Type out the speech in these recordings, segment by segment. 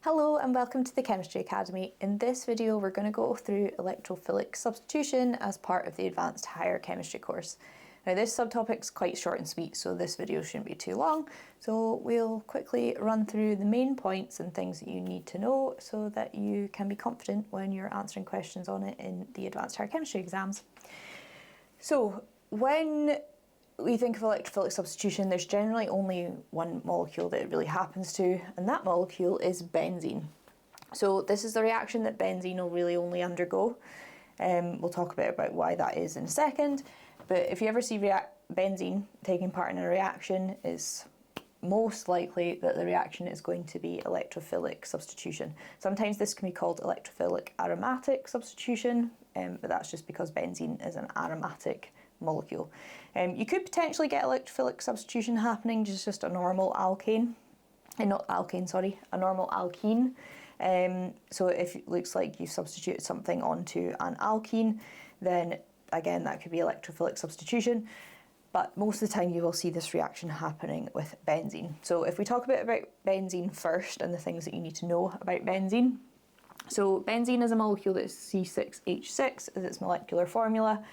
Hello and welcome to the Chemistry Academy. In this video we're going to go through electrophilic substitution as part of the Advanced Higher Chemistry course. Now this subtopic is quite short and sweet, so this video shouldn't be too long, so we'll quickly run through the main points and things that you need to know so that you can be confident when you're answering questions on it in the Advanced Higher Chemistry exams. So when we think of electrophilic substitution, there's generally only one molecule that it really happens to, and that molecule is benzene. So this is the reaction that benzene will really only undergo. We'll talk a bit about why that is in a second, but if you ever see benzene taking part in a reaction, it's most likely that the reaction is going to be electrophilic substitution. Sometimes this can be called electrophilic aromatic substitution, but that's just because benzene is an aromatic molecule. You could potentially get electrophilic substitution happening just a normal alkane, a normal alkene. So if it looks like you've substituted something onto an alkene, then again that could be electrophilic substitution. But most of the time you will see this reaction happening with benzene. So if we talk a bit about benzene first and the things that you need to know about benzene. So benzene is a molecule that's C6H6 as its molecular formula.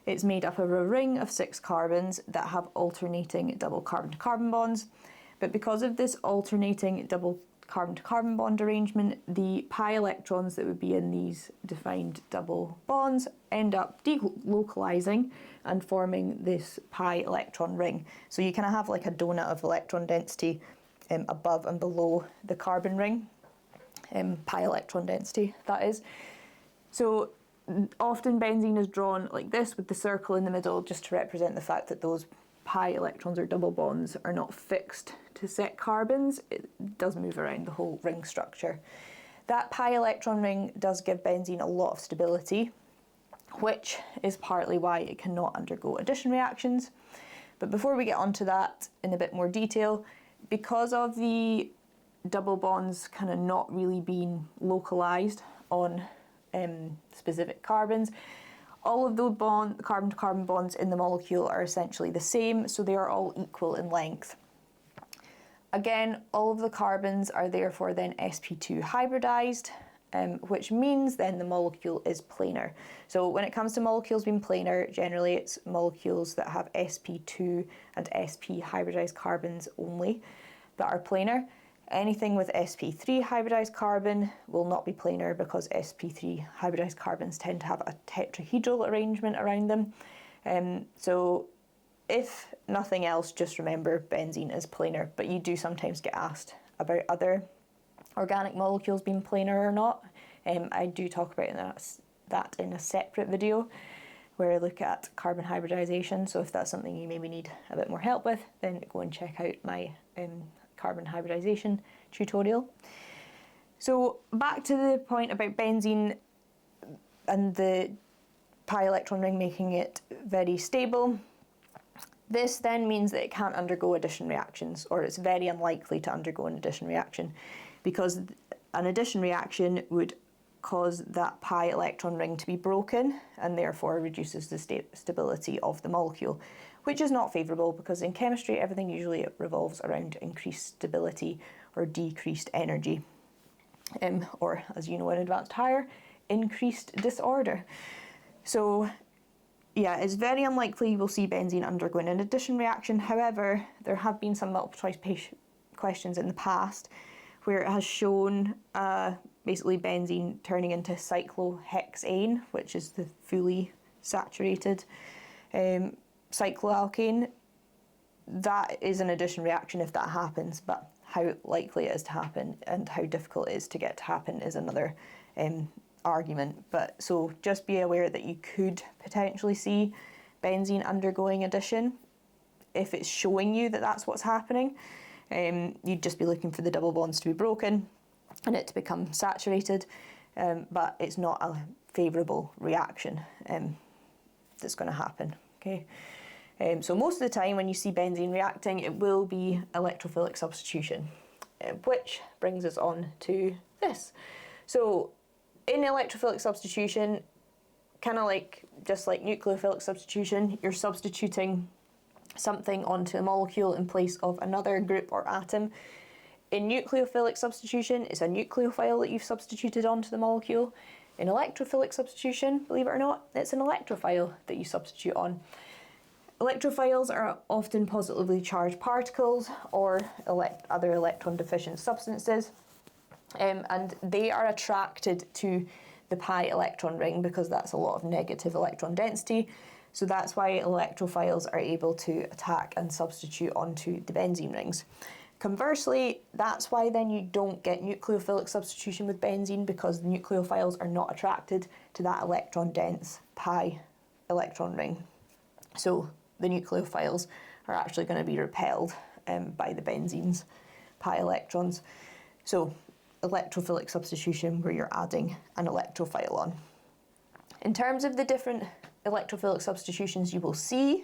It's made up of a ring of 6 carbons that have alternating double carbon-to-carbon bonds. But because of this alternating double carbon-to-carbon bond arrangement, the pi electrons that would be in these defined double bonds end up delocalizing and forming this pi electron ring. So you kind of have like a donut of electron density above and below the carbon ring, pi electron density, that is. So often benzene is drawn like this with the circle in the middle just to represent the fact that those pi electrons or double bonds are not fixed to set carbons. It does move around the whole ring structure. That pi electron ring does give benzene a lot of stability, which is partly why it cannot undergo addition reactions. But before we get onto that in a bit more detail, because of the double bonds kind of not really being localized on specific carbons, all of those carbon-to-carbon bonds in the molecule are essentially the same, so they are all equal in length. Again, all of the carbons are therefore then sp2 hybridized, which means then the molecule is planar. So when it comes to molecules being planar, generally it's molecules that have sp2 and sp hybridized carbons only that are planar. Anything with sp3 hybridized carbon will not be planar because sp3 hybridized carbons tend to have a tetrahedral arrangement around them. So if nothing else, just remember benzene is planar, but you do sometimes get asked about other organic molecules being planar or not. I do talk about that in a separate video where I look at carbon hybridization, so if that's something you maybe need a bit more help with, then go and check out my carbon hybridization tutorial. So back to the point about benzene and the pi electron ring making it very stable. This then means that it can't undergo addition reactions, or it's very unlikely to undergo an addition reaction, because an addition reaction would cause that pi electron ring to be broken and therefore reduces the stability of the molecule, which is not favourable because in chemistry everything usually revolves around increased stability or decreased energy, or as you know in Advanced Higher, increased disorder. So yeah, it's very unlikely you will see benzene undergoing an addition reaction. However, there have been some multiple choice questions in the past where it has shown basically benzene turning into cyclohexane, which is the fully saturated cycloalkane. That is an addition reaction if that happens, but how likely it is to happen and how difficult it is to get to happen is another argument. But so just be aware that you could potentially see benzene undergoing addition. If it's showing you that that's what's happening, you'd just be looking for the double bonds to be broken and it to become saturated, but it's not a favourable reaction that's going to happen. Okay, so most of the time when you see benzene reacting, it will be electrophilic substitution, which brings us on to this. So in electrophilic substitution, kind of just like nucleophilic substitution, you're substituting something onto a molecule in place of another group or atom. in nucleophilic substitution, it's a nucleophile that you've substituted onto the molecule. In electrophilic substitution, believe it or not, it's an electrophile that you substitute on. Electrophiles are often positively charged particles or other electron-deficient substances, and they are attracted to the pi electron ring because that's a lot of negative electron density. So that's why electrophiles are able to attack and substitute onto the benzene rings. Conversely, that's why then you don't get nucleophilic substitution with benzene, because the nucleophiles are not attracted to that electron-dense pi electron ring. So the nucleophiles are actually going to be repelled by the benzene's pi electrons. So electrophilic substitution, where you're adding an electrophile on. In terms of the different electrophilic substitutions you will see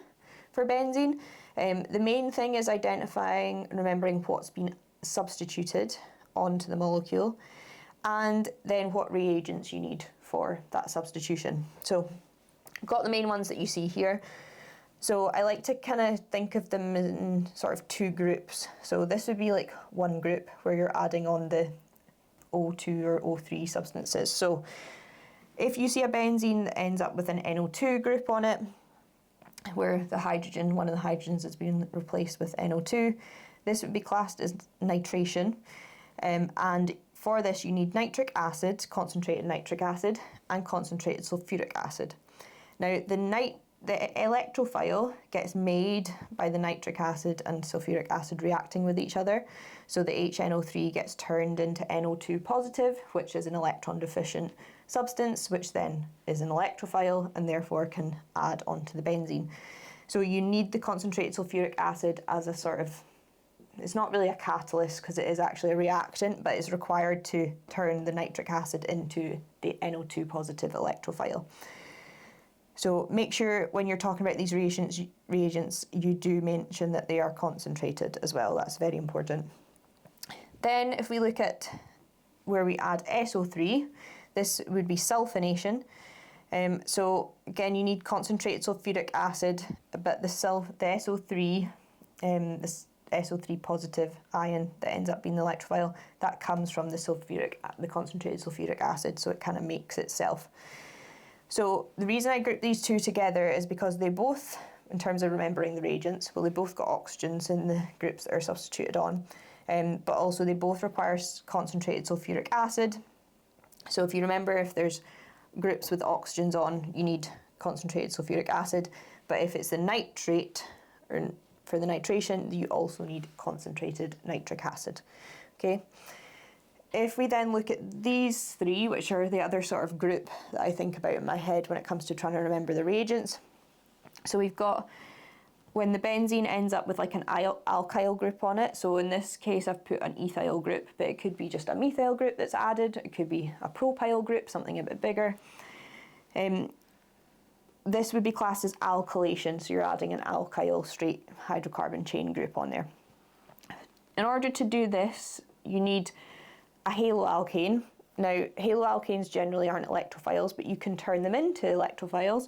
for benzene, the main thing is identifying and remembering what's been substituted onto the molecule, and then what reagents you need for that substitution. So I've got the main ones that you see here. So I like to kind of think of them in sort of two groups. So this would be like one group where you're adding on the O2 or O3 substances. So if you see a benzene that ends up with an NO2 group on it, where the hydrogen, one of the hydrogens has been replaced with NO2, this would be classed as nitration. And for this you need nitric acid, concentrated nitric acid, and concentrated sulfuric acid. Now the electrophile gets made by the nitric acid and sulfuric acid reacting with each other. So the HNO3 gets turned into NO2 positive, which is an electron deficient substance, which then is an electrophile and therefore can add onto the benzene. So you need the concentrated sulfuric acid as a sort of, it's not really a catalyst because it is actually a reactant, but it's required to turn the nitric acid into the NO2 positive electrophile. So make sure when you're talking about these reagents, you do mention that they are concentrated as well. That's very important. Then if we look at where we add SO3, this would be sulfonation. So again, you need concentrated sulfuric acid, but the SO3, this SO3 positive ion that ends up being the electrophile, that comes from the concentrated sulfuric acid, so it kind of makes itself. So the reason I group these two together is because they both, in terms of remembering the reagents, well, they both got oxygens in the groups that are substituted on, but also they both require concentrated sulfuric acid. So if you remember, if there's groups with oxygens on, you need concentrated sulfuric acid, but if it's the nitrate, or for the nitration, you also need concentrated nitric acid, okay? If we then look at these three, which are the other sort of group that I think about in my head when it comes to trying to remember the reagents. So we've got when the benzene ends up with like an alkyl group on it. So in this case, I've put an ethyl group, but it could be just a methyl group that's added. It could be a propyl group, something a bit bigger. This would be classed as alkylation. So you're adding an alkyl straight hydrocarbon chain group on there. In order to do this, you need a haloalkane. Now, haloalkanes generally aren't electrophiles, but you can turn them into electrophiles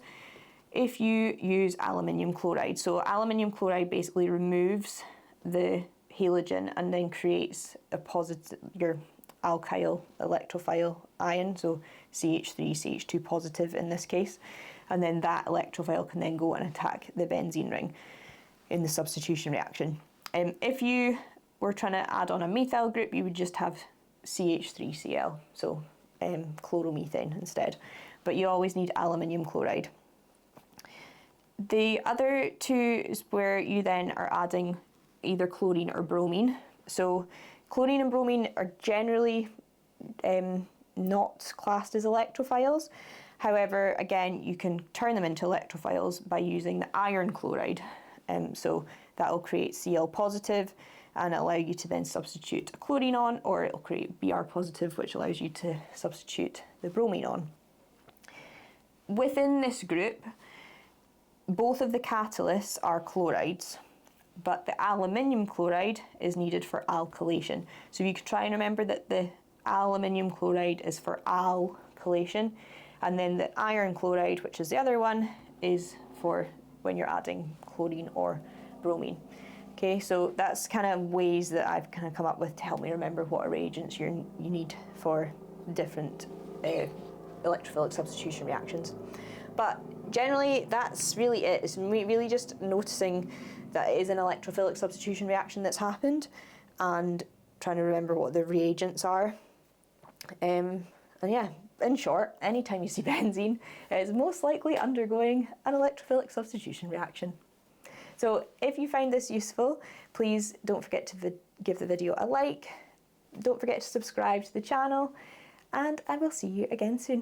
if you use aluminium chloride. So aluminium chloride basically removes the halogen and then creates a positive, your alkyl electrophile ion, so CH3, CH2 positive in this case, and then that electrophile can then go and attack the benzene ring in the substitution reaction. If you were trying to add on a methyl group, you would just have CH3Cl, so chloromethane instead, but you always need aluminium chloride. The other two is where you then are adding either chlorine or bromine. So chlorine and bromine are generally not classed as electrophiles. However, again, you can turn them into electrophiles by using the iron chloride. So that will create Cl positive and allow you to then substitute a chlorine on, or it will create Br positive, which allows you to substitute the bromine on. Within this group, both of the catalysts are chlorides, but the aluminium chloride is needed for alkylation. So you could try and remember that the aluminium chloride is for alkylation, and then the iron chloride, which is the other one, is for when you're adding chlorine or bromine. Okay, so that's kind of ways that I've kind of come up with to help me remember what reagents you need for different electrophilic substitution reactions. But generally, that's really it. It's really just noticing that it is an electrophilic substitution reaction that's happened and trying to remember what the reagents are. And yeah, in short, anytime you see benzene, it is most likely undergoing an electrophilic substitution reaction. So if you find this useful, please don't forget to give the video a like, don't forget to subscribe to the channel, and I will see you again soon.